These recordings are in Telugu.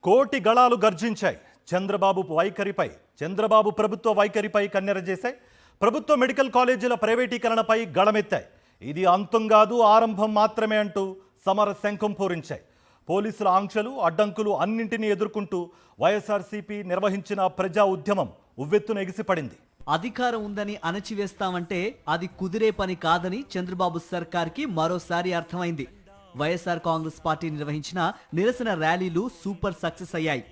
కోటి గళాలు గర్జించాయి చంద్రబాబు వైఖరిపై. చంద్రబాబు ప్రభుత్వ వైఖరిపై కన్నెర చేశాయి. ప్రభుత్వ మెడికల్ కాలేజీల ప్రైవేటీకరణపై గళమెత్తాయి. ఇది అంతం కాదు, ఆరంభం మాత్రమే అంటూ సమర శంఖం పూరించాయి. పోలీసుల ఆంక్షలు, అడ్డంకులు అన్నింటినీ ఎదుర్కొంటూ వైఎస్ఆర్సీపీ నిర్వహించిన ప్రజా ఉద్యమం ఉవ్వెత్తున ఎగిసిపడింది. అధికారం ఉందని అణచివేస్తామంటే అది కుదిరే పని కాదని చంద్రబాబు సర్కార్కి మరోసారి అర్థమైంది. వైఎస్ఆర్ కాంగ్రెస్ పార్టీ నిర్వహించిన నిరసన ర్యాలీలు సూపర్ సక్సెస్ అయ్యాయి.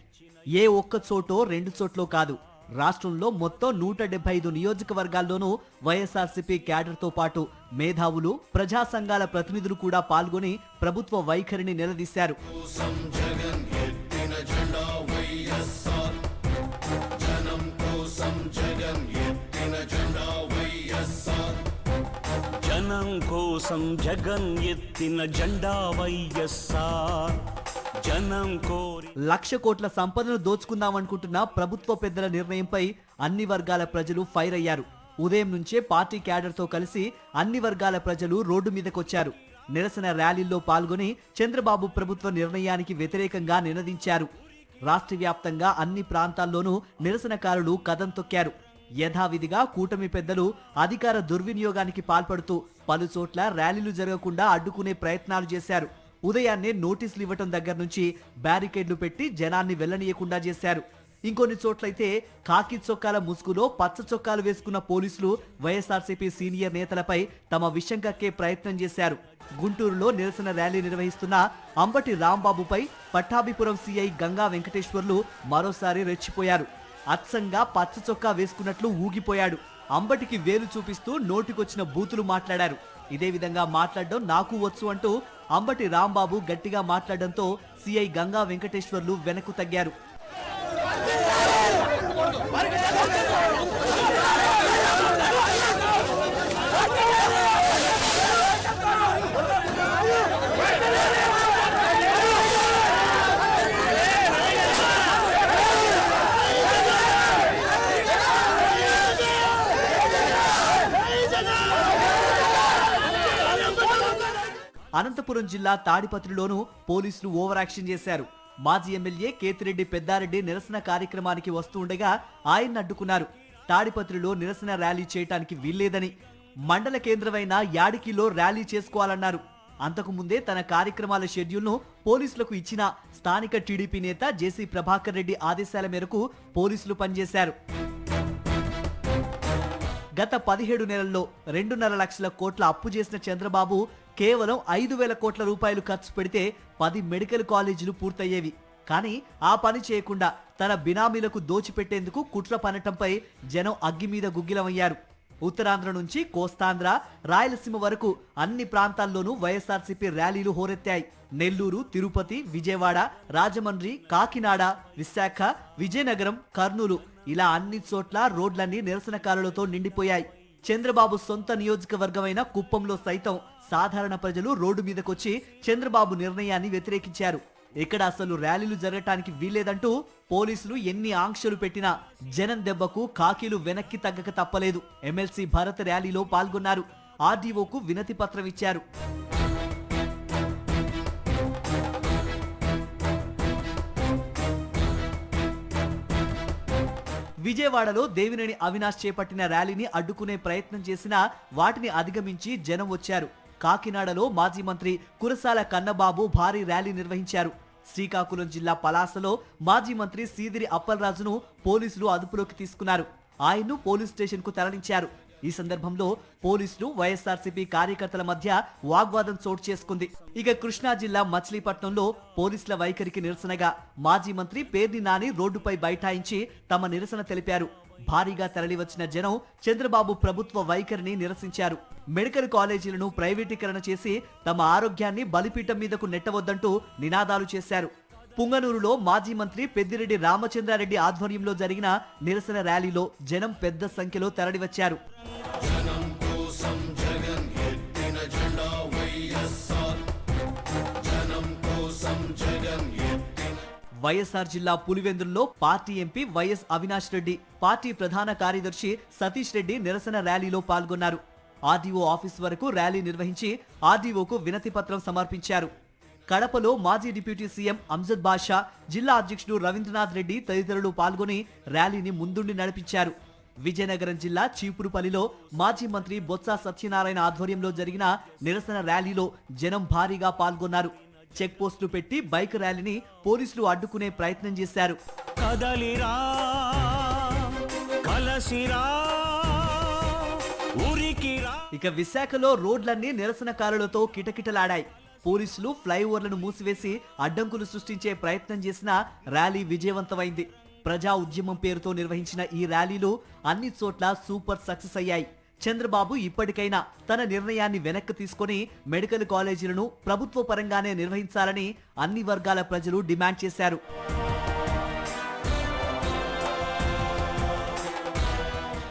ఏ ఒక్క చోటో రెండు చోట్లో కాదు, రాష్ట్రంలో మొత్తం 175 నియోజకవర్గాల్లోనూ వైఎస్ఆర్సీపీ క్యాడర్తో పాటు మేధావులు, ప్రజా సంఘాల ప్రతినిధులు కూడా పాల్గొని ప్రభుత్వ వైఖరిని నిలదీశారు. జనం కోసం జగన్ ఎత్తిన జెండా వైఎస్ఆర్. జనం కోరి 1,00,000 కోట్ల సంపదను దోచుకుందామనుకుంటున్న ప్రభుత్వ పెద్దల నిర్ణయంపై అన్ని వర్గాల ప్రజలు ఫైర్ అయ్యారు. ఉదయం నుంచే పార్టీ క్యాడర్తో కలిసి అన్ని వర్గాల ప్రజలు రోడ్డు మీదకొచ్చారు. నిరసన ర్యాలీల్లో పాల్గొని చంద్రబాబు ప్రభుత్వ నిర్ణయానికి వ్యతిరేకంగా నినదించారు. రాష్ట్ర వ్యాప్తంగా అన్ని ప్రాంతాల్లోనూ నిరసనకారులు కదం తొక్కారు. యథావిధిగా కూటమి పెద్దలు అధికార దుర్వినియోగానికి పాల్పడుతూ పలుచోట్ల ర్యాలీలు జరగకుండా అడ్డుకునే ప్రయత్నాలు చేశారు. ఉదయాన్నే నోటీసులు ఇవ్వటం దగ్గర నుంచి బ్యారికేడ్లు పెట్టి జనాన్ని వెళ్లనీయకుండా చేశారు. ఇంకొన్ని చోట్లయితే కాకి చొక్కాల ముసుగులో పచ్చ చొక్కాలు వేసుకున్న పోలీసులు వైఎస్ఆర్సీపీ సీనియర్ నేతలపై తమ విషం కక్కే ప్రయత్నం చేశారు. గుంటూరులో నిరసన ర్యాలీ నిర్వహిస్తున్న అంబటి రాంబాబుపై పట్టాభిపురం సీఐ గంగా వెంకటేశ్వర్లు మరోసారి రెచ్చిపోయారు. అచ్చంగా పచ్చ చొక్కా వేసుకున్నట్లు ఊగిపోయాడు. అంబటికి వేలు చూపిస్తూ నోటికొచ్చిన బూతులు మాట్లాడారు. ఇదే విధంగా మాట్లాడడం నాకు వచ్చు అంటూ అంబటి రాంబాబు గట్టిగా మాట్లాడడంతో సీఐ గంగా వెంకటేశ్వర్లు వెనక్కు తగ్గారు. అనంతపురం జిల్లా తాడిపత్రిలోనూ పోలీసులు ఓవర్ యాక్షన్ చేశారు. మాజీ ఎమ్మెల్యే కేతిరెడ్డి పెద్దారెడ్డి నిరసన కార్యక్రమానికి వస్తూ ఉండగా ఆయన్ని అడ్డుకున్నారు. తాడిపత్రిలో నిరసన ర్యాలీ చేయటానికి వీల్లేదని, మండల కేంద్రమైన యాడికిలో ర్యాలీ చేసుకోవాలన్నారు. అంతకుముందే తన కార్యక్రమాల షెడ్యూల్ను పోలీసులకు ఇచ్చిన స్థానిక టీడీపీ నేత జేసీ ప్రభాకర్ రెడ్డి ఆదేశాల మేరకు పోలీసులు పనిచేశారు. గత 17 నెలల్లో 2.5 లక్షల కోట్ల అప్పు చేసిన చంద్రబాబు కేవలం 5,000 కోట్ల రూపాయలు ఖర్చు పెడితే 10 మెడికల్ కాలేజీలు పూర్తయ్యేవి. కానీ ఆ పని చేయకుండా తన బినామీలకు దోచిపెట్టేందుకు కుట్ర పనటంపై జనం అగ్గి మీద గుగ్గిలమయ్యారు. ఉత్తరాంధ్ర నుంచి కోస్తాంధ్ర, రాయలసీమ వరకు అన్ని ప్రాంతాల్లోనూ వైఎస్ఆర్సీపీ ర్యాలీలు హోరెత్తాయి. నెల్లూరు, తిరుపతి, విజయవాడ, రాజమండ్రి, కాకినాడ, విశాఖ, విజయనగరం, కర్నూలు ఇలా అన్ని చోట్ల రోడ్లన్నీ నిరసనకారులతో నిండిపోయాయి. చంద్రబాబు సొంత నియోజకవర్గమైన కుప్పంలో సైతం సాధారణ ప్రజలు రోడ్డు మీదకొచ్చి చంద్రబాబు నిర్ణయాన్ని వ్యతిరేకించారు. ఇక్కడ అసలు ర్యాలీలు జరగటానికి వీల్లేదంటూ పోలీసులు ఎన్ని ఆంక్షలు పెట్టినా జనం దెబ్బకు కాకీలు వెనక్కి తగ్గక తప్పలేదు. ఎమ్మెల్సీ భరత్ ర్యాలీలో పాల్గొన్నారు. ఆర్డీఓకు వినతి పత్రం ఇచ్చారు. విజయవాడలో దేవినేని అవినాష్ చేపట్టిన ర్యాలీని అడ్డుకునే ప్రయత్నం చేసినా వాటిని అధిగమించి జనం వచ్చారు. కాకినాడలో మాజీ మంత్రి కురసాల కన్నబాబు భారీ ర్యాలీ నిర్వహించారు. శ్రీకాకుళం జిల్లా పలాసలో మాజీ మంత్రి సీదిరి అప్పలరాజును పోలీసులు అదుపులోకి తీసుకున్నారు. ఆయన్ను పోలీస్ స్టేషన్ కు తరలించారు. ఈ సందర్భంలో పోలీసులు వైఎస్ఆర్సీపీ కార్యకర్తల మధ్య వాగ్వాదం చోటు చేసుకుంది. ఇక కృష్ణా జిల్లా మచిలీపట్నంలో పోలీసుల వైఖరికి నిరసనగా మాజీ మంత్రి పేర్ని నాని రోడ్డుపై బైఠాయించి తమ నిరసన తెలిపారు. భారీగా తరలివచ్చిన జనం చంద్రబాబు ప్రభుత్వ వైఖరిని నిరసించారు. మెడికల్ కాలేజీలను ప్రైవేటీకరణ చేసి తమ ఆరోగ్యాన్ని బలిపీఠం మీదకు నెట్టవద్దంటూ నినాదాలు చేశారు. పుంగనూరులో మాజీ మంత్రి పెద్దిరెడ్డి రామచంద్రారెడ్డి ఆధ్వర్యంలో జరిగిన నిరసన ర్యాలీలో జనం పెద్ద సంఖ్యలో తరలివచ్చారు. వైఎస్ఆర్ జిల్లా పులివెందుల్లో party MP YS Avinash Reddy, party ప్రధాన కార్యదర్శి సతీష్ రెడ్డి నిరసన ర్యాలీలో పాల్గొన్నారు. ఆర్డీఓ ఆఫీస్ వరకు ర్యాలీ నిర్వహించి ఆర్డీఓకు వినతి పత్రం సమర్పించారు. కడపలో మాజీ డిప్యూటీ సీఎం అంజద్ బాషా, జిల్లా అధ్యక్షుడు రవీంద్రనాథ్ రెడ్డి తదితరులు పాల్గొని ర్యాలీని ముందుండి నడిపించారు. విజయనగరం జిల్లా చీపురుపల్లిలో మాజీ మంత్రి బొత్స సత్యనారాయణ ఆధ్వర్యంలో జరిగిన నిరసన ర్యాలీలో జనం భారీగా పాల్గొన్నారు. చెక్ పోస్టులు పెట్టి బైక్ ర్యాలీని పోలీసులు అడ్డుకునే ప్రయత్నం చేశారు. కదలిరా కలసిరా ఊరికిరా. ఇక విశాఖలో రోడ్లన్నీ నిరసనకారులతో కిటకిటలాడాయి. పోలీసులు ఫ్లైఓవర్లను మూసివేసి అడ్డంకులు సృష్టించే ప్రయత్నం చేసినా ర్యాలీ విజయవంతమైంది. ప్రజా ఉద్యమం పేరుతో నిర్వహించిన ఈ ర్యాలీలు అన్ని చోట్ల సూపర్ సక్సెస్ అయ్యాయి. చంద్రబాబు ఇప్పటికైనా తన నిర్ణయాన్ని వెనక్కి తీసుకొని మెడికల్ కాలేజీలను ప్రభుత్వ పరంగానే నిర్వహించాలని అన్ని వర్గాల ప్రజలు డిమాండ్ చేశారు.